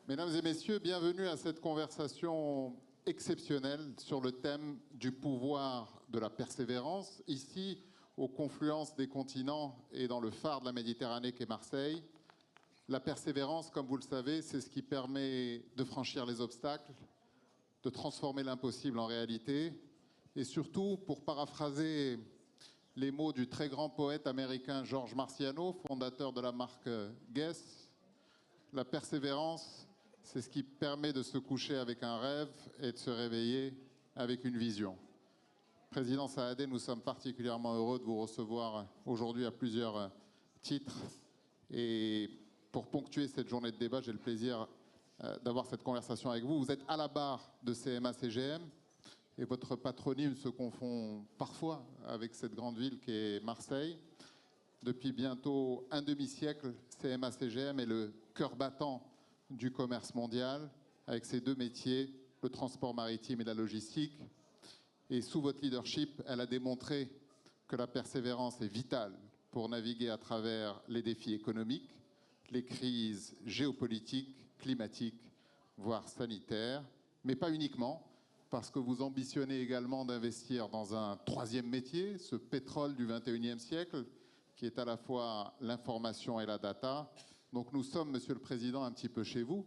Mesdames et messieurs, bienvenue à cette conversation exceptionnelle sur le thème du pouvoir de la persévérance, ici aux confluences des continents et dans le phare de la Méditerranée qu'est Marseille. La persévérance, comme vous le savez, c'est ce qui permet de franchir les obstacles, de transformer l'impossible en réalité, et surtout, pour paraphraser les mots du très grand poète américain George Marciano, fondateur de la marque Guess, la persévérance, c'est ce qui permet de se coucher avec un rêve et de se réveiller avec une vision. Président Saadé, nous sommes particulièrement heureux de vous recevoir aujourd'hui à plusieurs titres. Et pour ponctuer cette journée de débat, j'ai le plaisir d'avoir cette conversation avec vous. Vous êtes à la barre de CMA-CGM et votre patronyme se confond parfois avec cette grande ville qui est Marseille. Depuis bientôt un demi-siècle, CMA-CGM est le cœur battant du commerce mondial, avec ses deux métiers, le transport maritime et la logistique. Et sous votre leadership, elle a démontré que la persévérance est vitale pour naviguer à travers les défis économiques, les crises géopolitiques, climatiques, voire sanitaires, mais pas uniquement, parce que vous ambitionnez également d'investir dans un troisième métier, ce pétrole du XXIe siècle, qui est à la fois l'information et la data. Donc nous sommes, Monsieur le Président, un petit peu chez vous,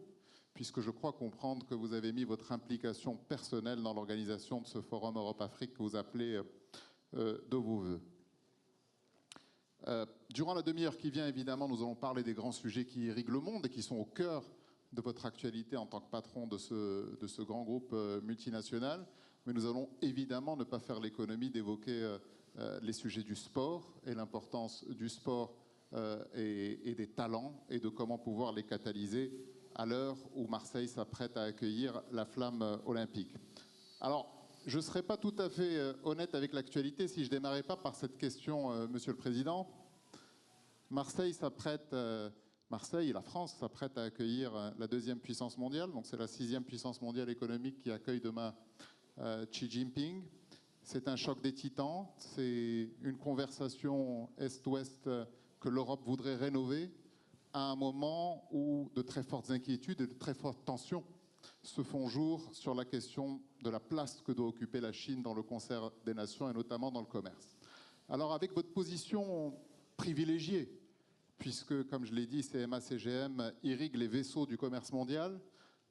puisque je crois comprendre que vous avez mis votre implication personnelle dans l'organisation de ce Forum Europe-Afrique que vous appelez de vos voeux. Durant la demi-heure qui vient, évidemment, nous allons parler des grands sujets qui irriguent le monde et qui sont au cœur de votre actualité en tant que patron de ce grand groupe multinational. Mais nous allons évidemment ne pas faire l'économie d'évoquer les sujets du sport et l'importance du sport et des talents et de comment pouvoir les catalyser à l'heure où Marseille s'apprête à accueillir la flamme olympique. Alors, je ne serais pas tout à fait honnête avec l'actualité si je ne démarrais pas par cette question, Monsieur le Président. Marseille et la France s'apprêtent à accueillir la deuxième puissance mondiale, donc c'est la 6e puissance mondiale économique qui accueille demain Xi Jinping. C'est un choc des titans, c'est une conversation Est-Ouest que l'Europe voudrait rénover à un moment où de très fortes inquiétudes et de très fortes tensions se font jour sur la question de la place que doit occuper la Chine dans le concert des nations et notamment dans le commerce. Alors avec votre position privilégiée, puisque comme je l'ai dit, CMA-CGM irrigue les vaisseaux du commerce mondial,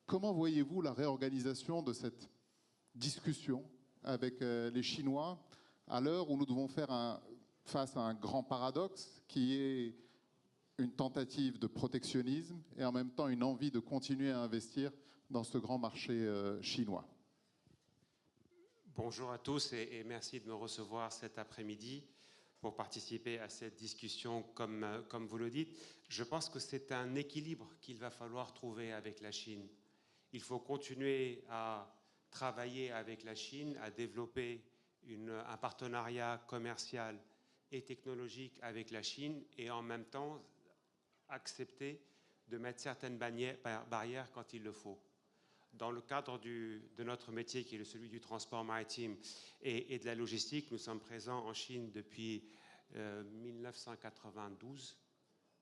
comment voyez-vous la réorganisation de cette discussion avec les Chinois à l'heure où nous devons faire face à un grand paradoxe qui est une tentative de protectionnisme et en même temps une envie de continuer à investir dans ce grand marché chinois. Bonjour à tous et merci de me recevoir cet après-midi pour participer à cette discussion comme vous le dites. Je pense que c'est un équilibre qu'il va falloir trouver avec la Chine. Il faut continuer à travailler avec la Chine, à développer un partenariat commercial et technologique avec la Chine et en même temps accepter de mettre certaines barrières quand il le faut. Dans le cadre de notre métier qui est celui du transport maritime et de la logistique, nous sommes présents en Chine depuis 1992.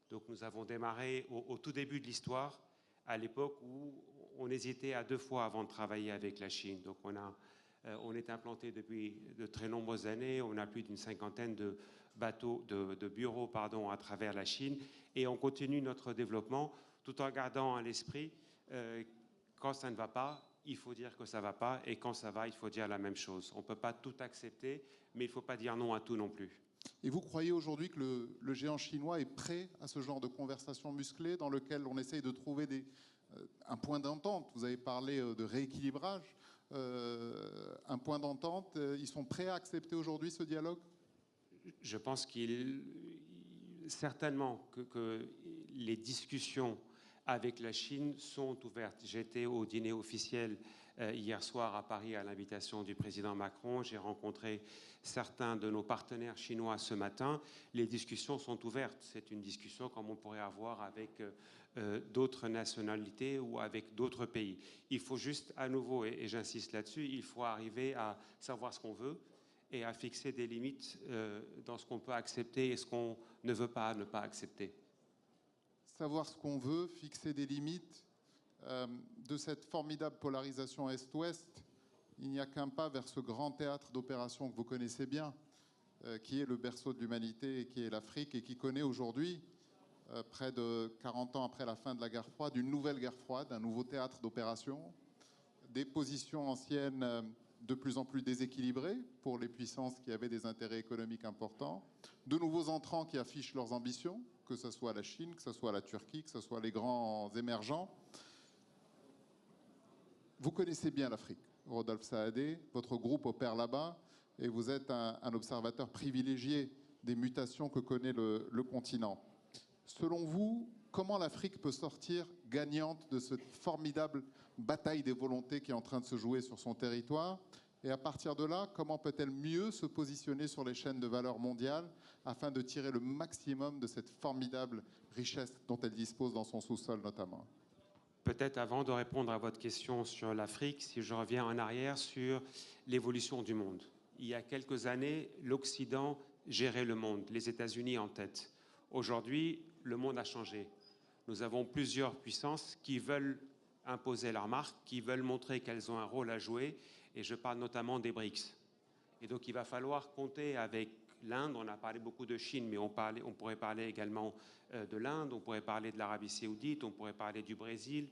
Donc nous avons démarré au tout début de l'histoire, à l'époque où on hésitait à 2 fois avant de travailler avec la Chine. Donc on est implanté depuis de très nombreuses années, on a plus d'une 50aine de bateaux, de bureaux à travers la Chine et on continue notre développement tout en gardant à l'esprit quand ça ne va pas, il faut dire que ça ne va pas et quand ça va, il faut dire la même chose. On ne peut pas tout accepter, mais il ne faut pas dire non à tout non plus. Et vous croyez aujourd'hui que le géant chinois est prêt à ce genre de conversation musclée dans lequel on essaye de trouver un point d'entente? Vous avez parlé de rééquilibrage, un point d'entente. Ils sont prêts à accepter aujourd'hui ce dialogue? Je pense certainement que les discussions avec la Chine sont ouvertes. J'étais au dîner officiel hier soir à Paris à l'invitation du président Macron. J'ai rencontré certains de nos partenaires chinois ce matin. Les discussions sont ouvertes. C'est une discussion comme on pourrait avoir avec d'autres nationalités ou avec d'autres pays. Il faut juste, à nouveau, et j'insiste là-dessus, il faut arriver à savoir ce qu'on veut et à fixer des limites dans ce qu'on peut accepter et ce qu'on ne veut pas accepter. Savoir ce qu'on veut, fixer des limites, De cette formidable polarisation Est-Ouest, il n'y a qu'un pas vers ce grand théâtre d'opération que vous connaissez bien, qui est le berceau de l'humanité et qui est l'Afrique, et qui connaît aujourd'hui, près de 40 ans après la fin de la guerre froide, une nouvelle guerre froide, un nouveau théâtre d'opération, des positions anciennes de plus en plus déséquilibrées pour les puissances qui avaient des intérêts économiques importants, de nouveaux entrants qui affichent leurs ambitions, que ce soit la Chine, que ce soit la Turquie, que ce soit les grands émergents. Vous connaissez bien l'Afrique, Rodolphe Saadé, votre groupe opère là-bas et vous êtes un observateur privilégié des mutations que connaît le continent. Selon vous, comment l'Afrique peut sortir gagnante de cette formidable bataille des volontés qui est en train de se jouer sur son territoire? Et à partir de là, comment peut-elle mieux se positionner sur les chaînes de valeur mondiales afin de tirer le maximum de cette formidable richesse dont elle dispose dans son sous-sol notamment? Peut-être avant de répondre à votre question sur l'Afrique, si je reviens en arrière sur l'évolution du monde. Il y a quelques années, l'Occident gérait le monde, les États-Unis en tête. Aujourd'hui, le monde a changé. Nous avons plusieurs puissances qui veulent imposer leur marque, qui veulent montrer qu'elles ont un rôle à jouer, et je parle notamment des BRICS. Et donc il va falloir compter avec l'Inde. On a parlé beaucoup de Chine, mais on pourrait parler également de l'Inde, on pourrait parler de l'Arabie Saoudite, on pourrait parler du Brésil,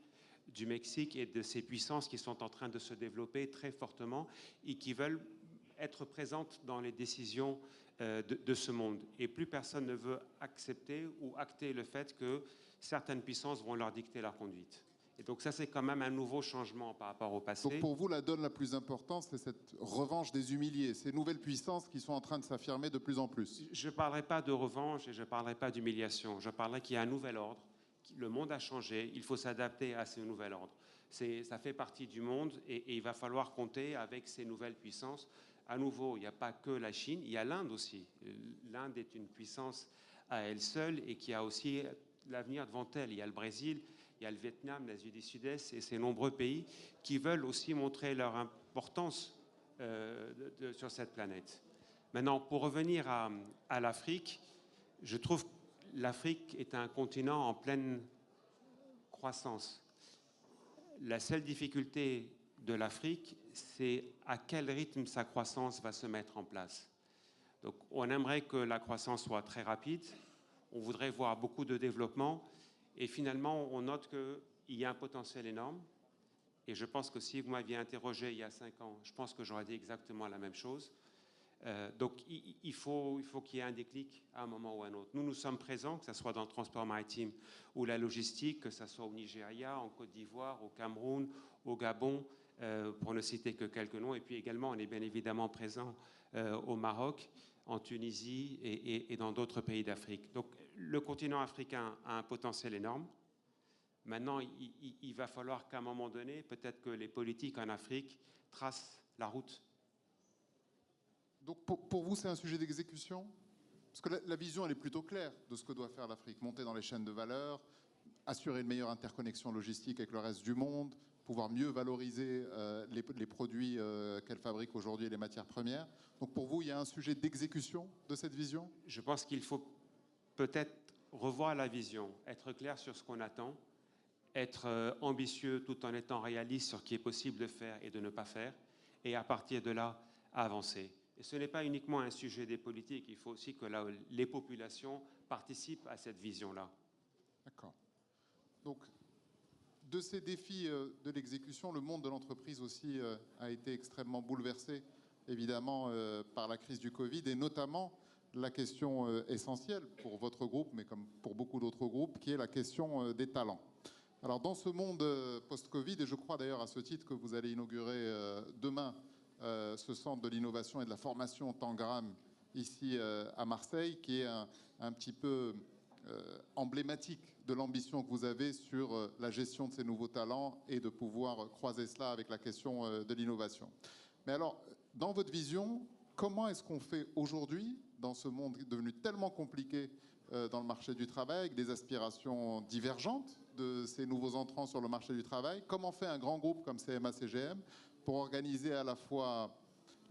du Mexique et de ces puissances qui sont en train de se développer très fortement et qui veulent être présentes dans les décisions de ce monde. Et plus personne ne veut accepter ou acter le fait que certaines puissances vont leur dicter leur conduite. Et donc ça, c'est quand même un nouveau changement par rapport au passé. Donc pour vous, la donne la plus importante, c'est cette revanche des humiliés, ces nouvelles puissances qui sont en train de s'affirmer de plus en plus. Je ne parlerai pas de revanche et je ne parlerai pas d'humiliation. Je parlerai qu'il y a un nouvel ordre. Le monde a changé, il faut s'adapter à ce nouvel ordre. Ça fait partie du monde et il va falloir compter avec ces nouvelles puissances. À nouveau, il n'y a pas que la Chine, il y a l'Inde aussi. L'Inde est une puissance à elle seule et qui a aussi l'avenir devant elle. Il y a le Brésil, il y a le Vietnam, l'Asie du Sud-Est et ces nombreux pays qui veulent aussi montrer leur importance sur cette planète. Maintenant, pour revenir à l'Afrique, je trouve que l'Afrique est un continent en pleine croissance. La seule difficulté de l'Afrique, c'est à quel rythme sa croissance va se mettre en place. Donc, on aimerait que la croissance soit très rapide, on voudrait voir beaucoup de développement, et finalement, on note qu'il y a un potentiel énorme. Et je pense que si vous m'aviez interrogé il y a 5 ans, je pense que j'aurais dit exactement la même chose. Donc, il faut qu'il y ait un déclic à un moment ou à un autre. Nous sommes présents, que ce soit dans le transport maritime ou la logistique, que ce soit au Nigeria, en Côte d'Ivoire, au Cameroun, au Gabon, pour ne citer que quelques noms. Et puis également, on est bien évidemment présent au Maroc, en Tunisie et dans d'autres pays d'Afrique. Donc, le continent africain a un potentiel énorme. Maintenant, il va falloir qu'à un moment donné, peut-être que les politiques en Afrique tracent la route. Donc pour vous, c'est un sujet d'exécution? Parce que la vision, elle est plutôt claire de ce que doit faire l'Afrique. Monter dans les chaînes de valeur, assurer une meilleure interconnexion logistique avec le reste du monde, pouvoir mieux valoriser les produits qu'elle fabrique aujourd'hui et les matières premières. Donc pour vous, il y a un sujet d'exécution de cette vision? Je pense qu'il faut peut-être revoir la vision, être clair sur ce qu'on attend, être ambitieux tout en étant réaliste sur ce qui est possible de faire et de ne pas faire, et à partir de là, avancer. Et ce n'est pas uniquement un sujet des politiques, il faut aussi que les populations participent à cette vision-là. D'accord. Donc, de ces défis de l'exécution, le monde de l'entreprise aussi a été extrêmement bouleversé, évidemment, par la crise du Covid, et notamment la question essentielle pour votre groupe, mais comme pour beaucoup d'autres groupes, qui est la question des talents. Alors, dans ce monde post-Covid, et je crois d'ailleurs à ce titre que vous allez inaugurer demain ce centre de l'innovation et de la formation Tangram ici à Marseille, qui est un petit peu emblématique de l'ambition que vous avez sur la gestion de ces nouveaux talents et de pouvoir croiser cela avec la question de l'innovation. Mais alors, dans votre vision, comment est-ce qu'on fait aujourd'hui, dans ce monde devenu tellement compliqué dans le marché du travail, avec des aspirations divergentes de ces nouveaux entrants sur le marché du travail, comment fait un grand groupe comme CMA-CGM pour organiser à la fois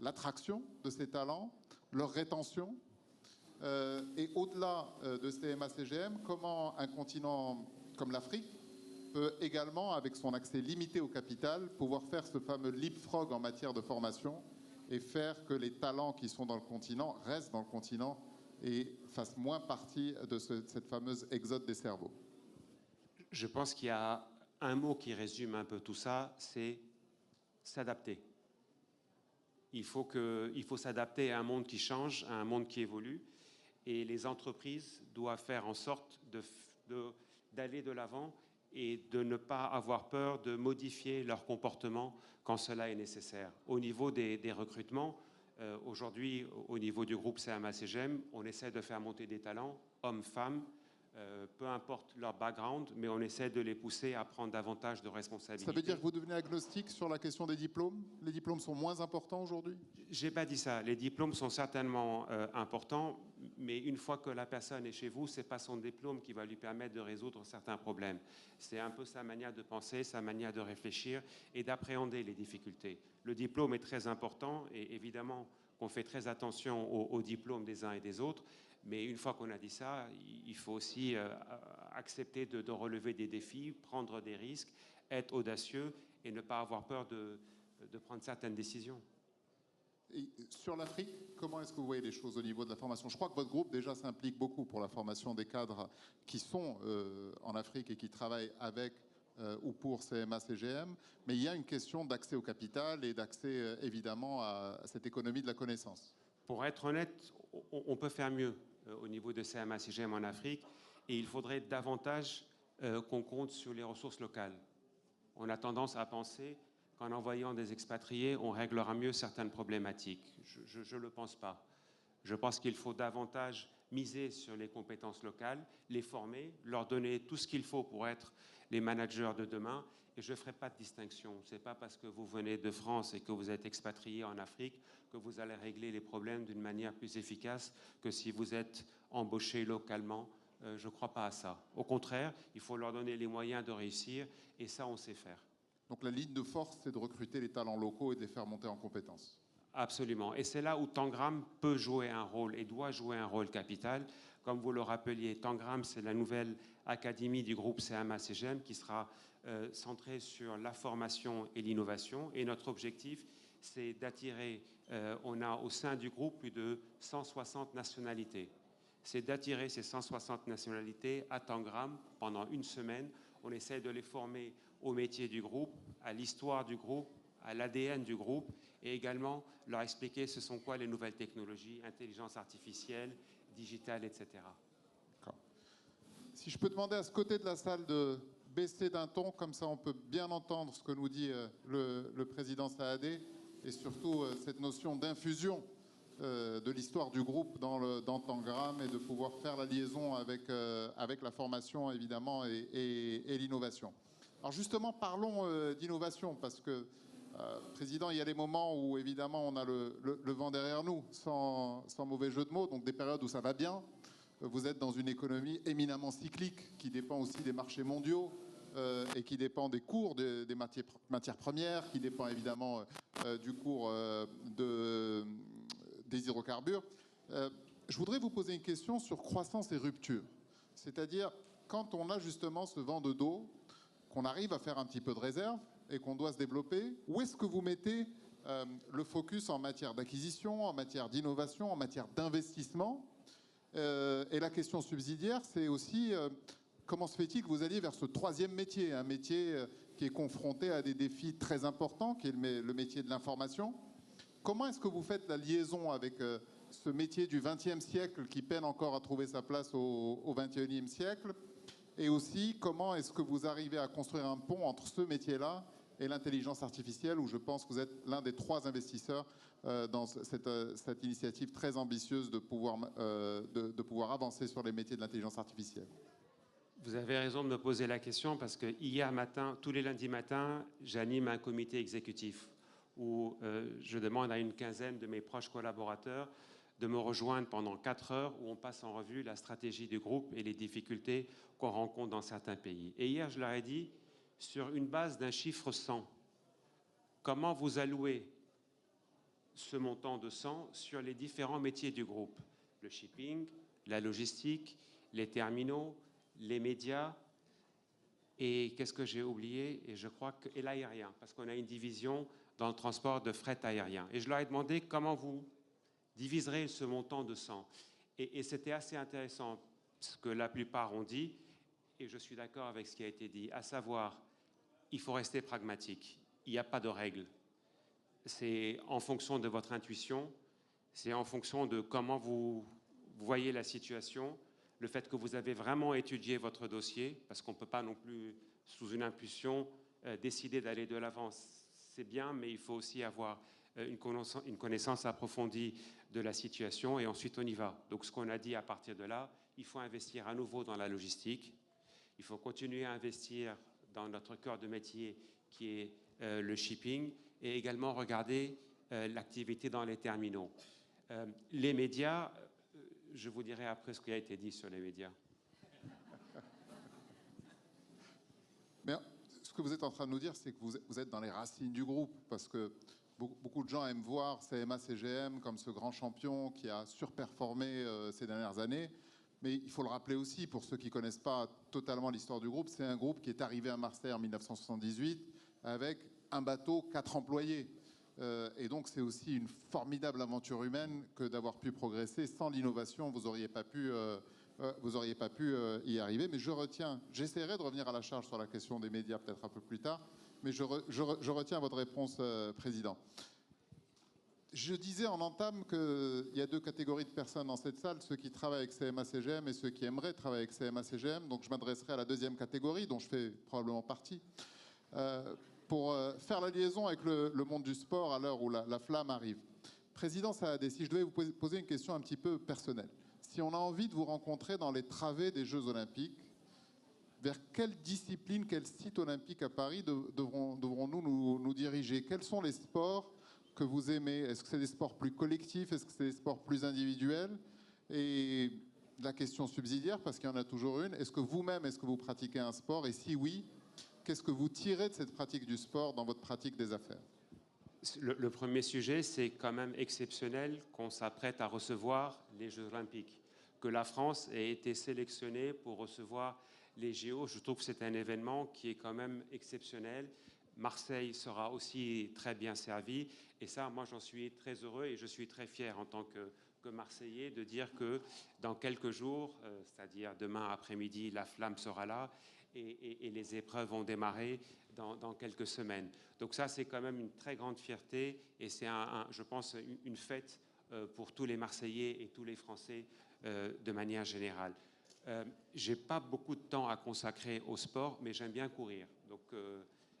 l'attraction de ces talents, leur rétention, et au-delà de CMA-CGM, comment un continent comme l'Afrique peut également, avec son accès limité au capital, pouvoir faire ce fameux leapfrog en matière de formation et faire que les talents qui sont dans le continent restent dans le continent et fassent moins partie de cette fameuse exode des cerveaux. Je pense qu'il y a un mot qui résume un peu tout ça, c'est s'adapter. Il faut s'adapter à un monde qui change, à un monde qui évolue, et les entreprises doivent faire en sorte d'aller de l'avant et de ne pas avoir peur de modifier leur comportement quand cela est nécessaire. Au niveau des recrutements, aujourd'hui, au niveau du groupe CMA-CGM, on essaie de faire monter des talents, hommes, femmes, peu importe leur background, mais on essaie de les pousser à prendre davantage de responsabilités. Ça veut dire que vous devenez agnostique sur la question des diplômes? Les diplômes sont moins importants aujourd'hui? J'ai pas dit ça. Les diplômes sont certainement importants, mais une fois que la personne est chez vous, c'est pas son diplôme qui va lui permettre de résoudre certains problèmes. C'est un peu sa manière de penser, sa manière de réfléchir et d'appréhender les difficultés. Le diplôme est très important et évidemment qu'on fait très attention aux diplômes des uns et des autres. Mais une fois qu'on a dit ça, il faut aussi accepter de relever des défis, prendre des risques, être audacieux et ne pas avoir peur de prendre certaines décisions. Et sur l'Afrique, comment est-ce que vous voyez les choses au niveau de la formation? Je crois que votre groupe déjà s'implique beaucoup pour la formation des cadres qui sont en Afrique et qui travaillent avec ou pour CMA-CGM, mais il y a une question d'accès au capital et d'accès évidemment à cette économie de la connaissance. Pour être honnête, on peut faire mieux au niveau de CMA-CGM en Afrique et il faudrait davantage qu'on compte sur les ressources locales. On a tendance à penser qu'en envoyant des expatriés, on réglera mieux certaines problématiques. Je ne le pense pas. Je pense qu'il faut davantage miser sur les compétences locales, les former, leur donner tout ce qu'il faut pour être les managers de demain. Et je ne ferai pas de distinction. Ce n'est pas parce que vous venez de France et que vous êtes expatrié en Afrique que vous allez régler les problèmes d'une manière plus efficace que si vous êtes embauché localement. Je ne crois pas à ça. Au contraire, il faut leur donner les moyens de réussir et ça, on sait faire. Donc la ligne de force, c'est de recruter les talents locaux et de les faire monter en compétences. Absolument. Et c'est là où Tangram peut jouer un rôle et doit jouer un rôle capital. Comme vous le rappeliez, Tangram, c'est la nouvelle académie du groupe CMA-CGM qui sera centrée sur la formation et l'innovation. Et notre objectif, c'est d'attirer, on a au sein du groupe plus de 160 nationalités. C'est d'attirer ces 160 nationalités à Tangram pendant une semaine. On essaie de les former au métier du groupe, à l'histoire du groupe, à l'ADN du groupe et également leur expliquer ce sont quoi les nouvelles technologies, intelligence artificielle, digitale, etc. D'accord. Si je peux demander à ce côté de la salle de baisser d'un ton, comme ça on peut bien entendre ce que nous dit le président Saadé et surtout cette notion d'infusion de l'histoire du groupe dans Tangram et de pouvoir faire la liaison avec la formation évidemment et l'innovation. Alors justement, parlons d'innovation parce que Président, il y a des moments où évidemment on a le vent derrière nous, sans mauvais jeu de mots, donc des périodes où ça va bien. Vous êtes dans une économie éminemment cyclique qui dépend aussi des marchés mondiaux et qui dépend des cours des matières premières, qui dépend évidemment du cours des hydrocarbures. Je voudrais vous poser une question sur croissance et rupture. C'est-à-dire, quand on a justement ce vent de dos, qu'on arrive à faire un petit peu de réserve et qu'on doit se développer, où est-ce que vous mettez le focus en matière d'acquisition, en matière d'innovation, en matière d'investissement? Et la question subsidiaire, c'est aussi comment se fait-il que vous alliez vers ce troisième métier, un métier qui est confronté à des défis très importants, qui est le métier de l'information? Comment est-ce que vous faites la liaison avec ce métier du XXe siècle qui peine encore à trouver sa place au XXIe siècle? Et aussi, comment est-ce que vous arrivez à construire un pont entre ce métier-là et l'intelligence artificielle, où je pense que vous êtes l'un des 3 investisseurs dans cette initiative très ambitieuse de pouvoir avancer sur les métiers de l'intelligence artificielle? Vous avez raison de me poser la question parce que hier matin, tous les lundis matins, j'anime un comité exécutif où je demande à une quinzaine de mes proches collaborateurs de me rejoindre pendant 4 heures où on passe en revue la stratégie du groupe et les difficultés qu'on rencontre dans certains pays. Et hier, je leur ai dit, sur une base d'un chiffre 100, comment vous allouez ce montant de 100 sur les différents métiers du groupe? Le shipping, la logistique, les terminaux, les médias. Et qu'est-ce que j'ai oublié? Et je crois que et l'aérien, parce qu'on a une division dans le transport de fret aérien. Et je leur ai demandé comment vous diviserez ce montant de 100. Et c'était assez intéressant, ce que la plupart ont dit, et je suis d'accord avec ce qui a été dit, à savoir, il faut rester pragmatique. Il n'y a pas de règle. C'est en fonction de votre intuition, c'est en fonction de comment vous voyez la situation, le fait que vous avez vraiment étudié votre dossier, parce qu'on ne peut pas non plus, sous une impulsion, décider d'aller de l'avant. C'est bien, mais il faut aussi avoir une connaissance approfondie de la situation, et ensuite on y va. Donc ce qu'on a dit à partir de là, il faut investir à nouveau dans la logistique, il faut continuer à investir dans notre cœur de métier qui est le shipping, et également regarder l'activité dans les terminaux. Les médias, je vous dirai après ce qui a été dit sur les médias. Mais ce que vous êtes en train de nous dire, c'est que vous êtes dans les racines du groupe, parce que beaucoup de gens aiment voir CMA-CGM comme ce grand champion qui a surperformé ces dernières années. Mais il faut le rappeler aussi, pour ceux qui ne connaissent pas totalement l'histoire du groupe, c'est un groupe qui est arrivé à Marseille en 1978 avec un bateau, 4 employés. Et donc c'est aussi une formidable aventure humaine que d'avoir pu progresser. Sans l'innovation, vous n'auriez pas pu y arriver. Mais j'essaierai de revenir à la charge sur la question des médias peut-être un peu plus tard, mais je retiens votre réponse, Président. Je disais en entame qu'il y a 2 catégories de personnes dans cette salle, ceux qui travaillent avec CMA-CGM et ceux qui aimeraient travailler avec CMA-CGM. Donc je m'adresserai à la 2e catégorie, dont je fais probablement partie, pour faire la liaison avec le monde du sport à l'heure où la flamme arrive. Président Saadé, si je devais vous poser une question un petit peu personnelle, si on a envie de vous rencontrer dans les travées des Jeux Olympiques, vers quelle discipline, quel site olympique à Paris devrons-nous nous diriger? Quels sont les sports que vous aimez? Est-ce que c'est des sports plus collectifs? Est-ce que c'est des sports plus individuels? Et la question subsidiaire, parce qu'il y en a toujours une, est-ce que vous-même, est-ce que vous pratiquez un sport? Et si oui, qu'est-ce que vous tirez de cette pratique du sport dans votre pratique des affaires? Le premier sujet, c'est quand même exceptionnel qu'on s'apprête à recevoir les Jeux Olympiques. Que la France ait été sélectionnée pour recevoir les JO, je trouve que c'est un événement qui est quand même exceptionnel. Marseille sera aussi très bien servi. Et ça, moi, j'en suis très heureux et je suis très fier en tant que Marseillais de dire que dans quelques jours, c'est-à-dire demain après-midi, la flamme sera là et les épreuves vont démarrer dans quelques semaines. Donc ça, c'est quand même une très grande fierté et c'est, je pense, une fête pour tous les Marseillais et tous les Français de manière générale. J'ai pas beaucoup de temps à consacrer au sport, mais j'aime bien courir. Donc,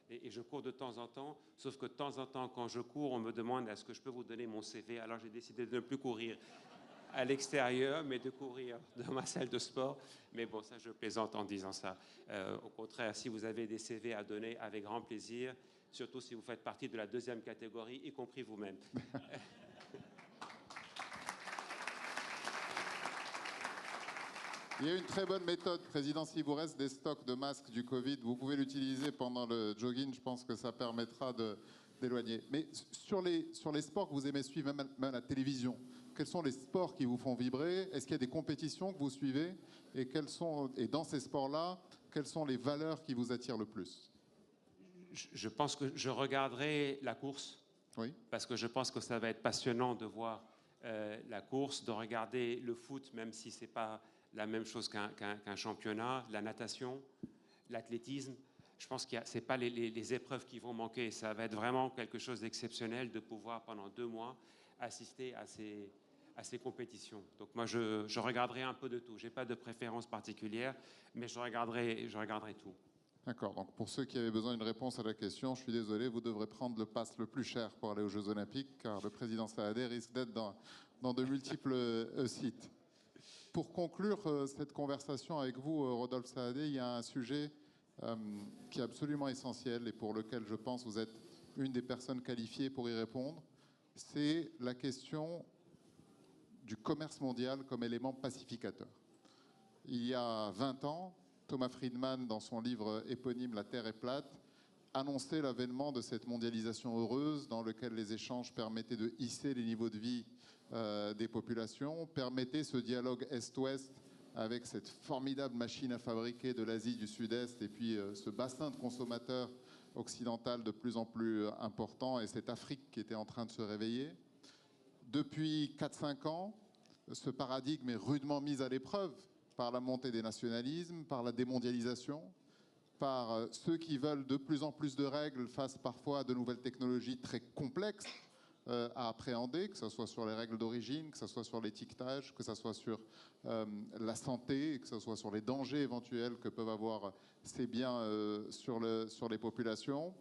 et je cours de temps en temps, sauf que de temps en temps, quand je cours, on me demande est-ce que je peux vous donner mon CV. Alors j'ai décidé de ne plus courir à l'extérieur, mais de courir dans ma salle de sport. Mais bon, ça, je plaisante en disant ça. Au contraire, si vous avez des CV à donner, avec grand plaisir, surtout si vous faites partie de la 2e catégorie, y compris vous-même. Il y a une très bonne méthode, Président. S'il vous reste des stocks de masques du Covid, vous pouvez l'utiliser pendant le jogging. Je pense que ça permettra d'éloigner. Mais sur les sports que vous aimez suivre, même à la télévision, quels sont les sports qui vous font vibrer? Est-ce qu'il y a des compétitions que vous suivez? Et dans ces sports-là, quelles sont les valeurs qui vous attirent le plus? Je pense que je regarderai la course. Oui. Parce que je pense que ça va être passionnant de voir la course, de regarder le foot, même si ce n'est pas la même chose qu'un championnat, la natation, l'athlétisme. Je pense que ce n'est pas les épreuves qui vont manquer. Ça va être vraiment quelque chose d'exceptionnel de pouvoir, pendant 2 mois, assister à ces compétitions. Donc moi, je regarderai un peu de tout. Je n'ai pas de préférence particulière, mais je regarderai tout. D'accord. Donc pour ceux qui avaient besoin d'une réponse à la question, je suis désolé, vous devrez prendre le pass le plus cher pour aller aux Jeux Olympiques, car le président Saadé risque d'être dans de multiples sites. Pour conclure cette conversation avec vous, Rodolphe Saadé, il y a un sujet qui est absolument essentiel et pour lequel je pense que vous êtes une des personnes qualifiées pour y répondre. C'est la question du commerce mondial comme élément pacificateur. Il y a 20 ans, Thomas Friedman, dans son livre éponyme « La Terre est plate », annonçait l'avènement de cette mondialisation heureuse dans laquelle les échanges permettaient de hisser les niveaux de vie des populations, permettaient ce dialogue Est-Ouest avec cette formidable machine à fabriquer de l'Asie du Sud-Est et puis ce bassin de consommateurs occidental de plus en plus important et cette Afrique qui était en train de se réveiller. Depuis 4-5 ans, ce paradigme est rudement mis à l'épreuve par la montée des nationalismes, par la démondialisation, par ceux qui veulent de plus en plus de règles face parfois à de nouvelles technologies très complexes à appréhender, que ce soit sur les règles d'origine, que ce soit sur l'étiquetage, que ce soit sur la santé, que ce soit sur les dangers éventuels que peuvent avoir ces biens sur les populations.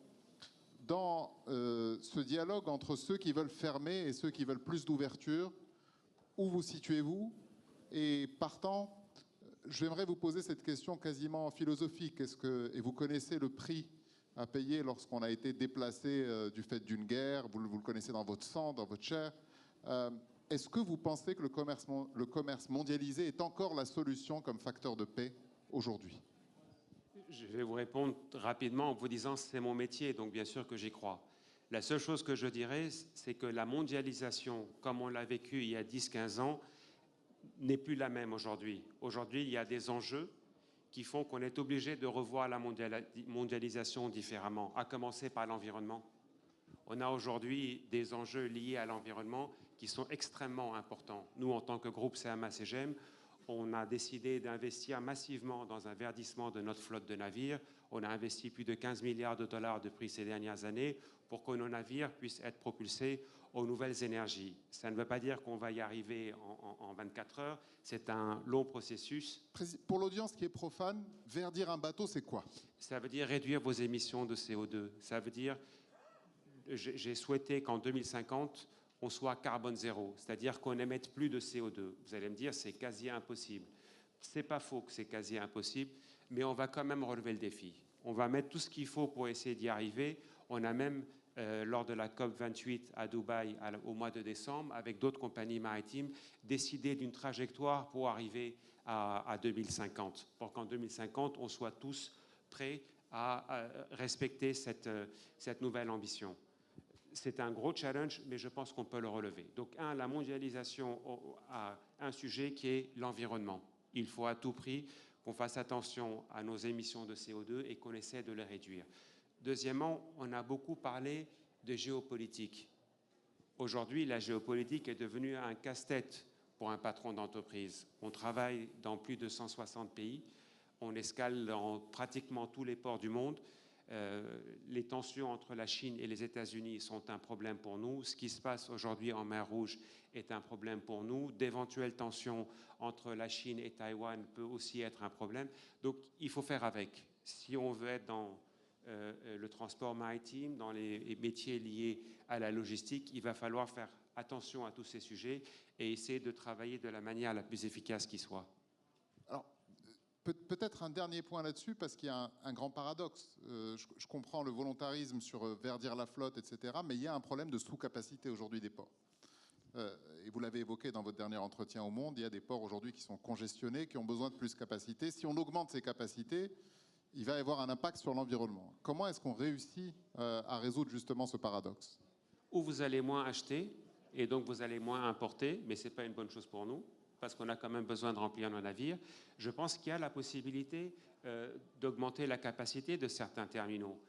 Dans ce dialogue entre ceux qui veulent fermer et ceux qui veulent plus d'ouverture, où vous situez-vous? Et partant, j'aimerais vous poser cette question quasiment philosophique. Et vous connaissez le prix à payer lorsqu'on a été déplacé du fait d'une guerre, vous le connaissez dans votre sang, dans votre chair. Est-ce que vous pensez que le commerce mondialisé est encore la solution comme facteur de paix aujourd'hui? Je vais vous répondre rapidement en vous disant que c'est mon métier, donc bien sûr que j'y crois. La seule chose que je dirais, c'est que la mondialisation, comme on l'a vécu il y a 10-15 ans, n'est plus la même aujourd'hui. Aujourd'hui, il y a des enjeux qui font qu'on est obligé de revoir la mondialisation différemment, à commencer par l'environnement. On a aujourd'hui des enjeux liés à l'environnement qui sont extrêmement importants. Nous, en tant que groupe CMA-CGM, on a décidé d'investir massivement dans un verdissement de notre flotte de navires. On a investi plus de 15 milliards de dollars de prix ces dernières années pour que nos navires puissent être propulsés aux nouvelles énergies. Ça ne veut pas dire qu'on va y arriver en 24 heures. C'est un long processus. Pour l'audience qui est profane, verdir un bateau, c'est quoi? Ça veut dire réduire vos émissions de CO2. Ça veut dire, j'ai souhaité qu'en 2050, on soit carbone zéro, c'est-à-dire qu'on n'émette plus de CO2. Vous allez me dire, c'est quasi impossible. C'est pas faux que c'est quasi impossible, mais on va quand même relever le défi. On va mettre tout ce qu'il faut pour essayer d'y arriver. On a même, lors de la COP28 à Dubaï au mois de décembre, avec d'autres compagnies maritimes, décidé d'une trajectoire pour arriver à 2050, pour qu'en 2050, on soit tous prêts à respecter cette nouvelle ambition. C'est un gros challenge, mais je pense qu'on peut le relever. Donc, la mondialisation a un sujet qui est l'environnement. Il faut à tout prix qu'on fasse attention à nos émissions de CO2 et qu'on essaie de les réduire. Deuxièmement, on a beaucoup parlé de géopolitique. Aujourd'hui, la géopolitique est devenue un casse-tête pour un patron d'entreprise. On travaille dans plus de 160 pays. On escale dans pratiquement tous les ports du monde. Les tensions entre la Chine et les États-Unis sont un problème pour nous. Ce qui se passe aujourd'hui en mer Rouge est un problème pour nous. D'éventuelles tensions entre la Chine et Taïwan peut aussi être un problème. Donc, il faut faire avec. Si on veut être dans le transport maritime, dans les métiers liés à la logistique, il va falloir faire attention à tous ces sujets et essayer de travailler de la manière la plus efficace qui soit. Alors, peut-être un dernier point là-dessus, parce qu'il y a un grand paradoxe. Je comprends le volontarisme sur verdir la flotte, etc., mais il y a un problème de sous-capacité aujourd'hui des ports. Et vous l'avez évoqué dans votre dernier entretien au Monde, il y a des ports aujourd'hui qui sont congestionnés, qui ont besoin de plus de capacité. Si on augmente ces capacités, il va y avoir un impact sur l'environnement. Comment est-ce qu'on réussit à résoudre justement ce paradoxe? Ou vous allez moins acheter, et donc vous allez moins importer, mais ce n'est pas une bonne chose pour nous, parce qu'on a quand même besoin de remplir nos navires. Je pense qu'il y a la possibilité d'augmenter la capacité de certains terminaux.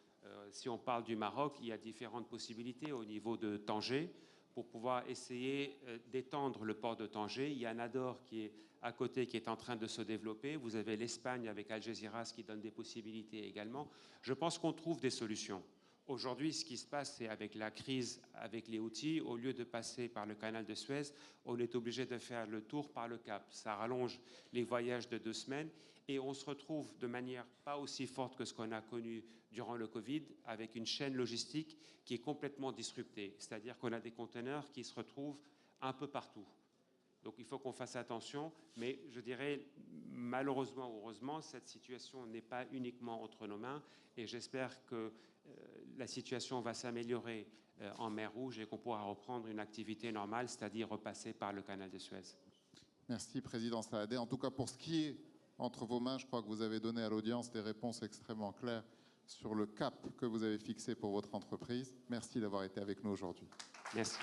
Si on parle du Maroc, il y a différentes possibilités au niveau de Tanger pour pouvoir essayer d'étendre le port de Tanger. Il y a Nador qui est à côté, qui est en train de se développer. Vous avez l'Espagne avec Algeciras qui donne des possibilités également. Je pense qu'on trouve des solutions. Aujourd'hui, ce qui se passe, c'est avec la crise, avec les Houthis, au lieu de passer par le canal de Suez, on est obligé de faire le tour par le Cap. Ça rallonge les voyages de 2 semaines et on se retrouve de manière pas aussi forte que ce qu'on a connu durant le Covid, avec une chaîne logistique qui est complètement disruptée. C'est-à-dire qu'on a des conteneurs qui se retrouvent un peu partout. Donc il faut qu'on fasse attention, mais je dirais, malheureusement ou heureusement, cette situation n'est pas uniquement entre nos mains et j'espère que la situation va s'améliorer en mer Rouge et qu'on pourra reprendre une activité normale, c'est-à-dire repasser par le canal de Suez. Merci, Président Saadé. En tout cas, pour ce qui est entre vos mains, je crois que vous avez donné à l'audience des réponses extrêmement claires sur le cap que vous avez fixé pour votre entreprise. Merci d'avoir été avec nous aujourd'hui. Merci.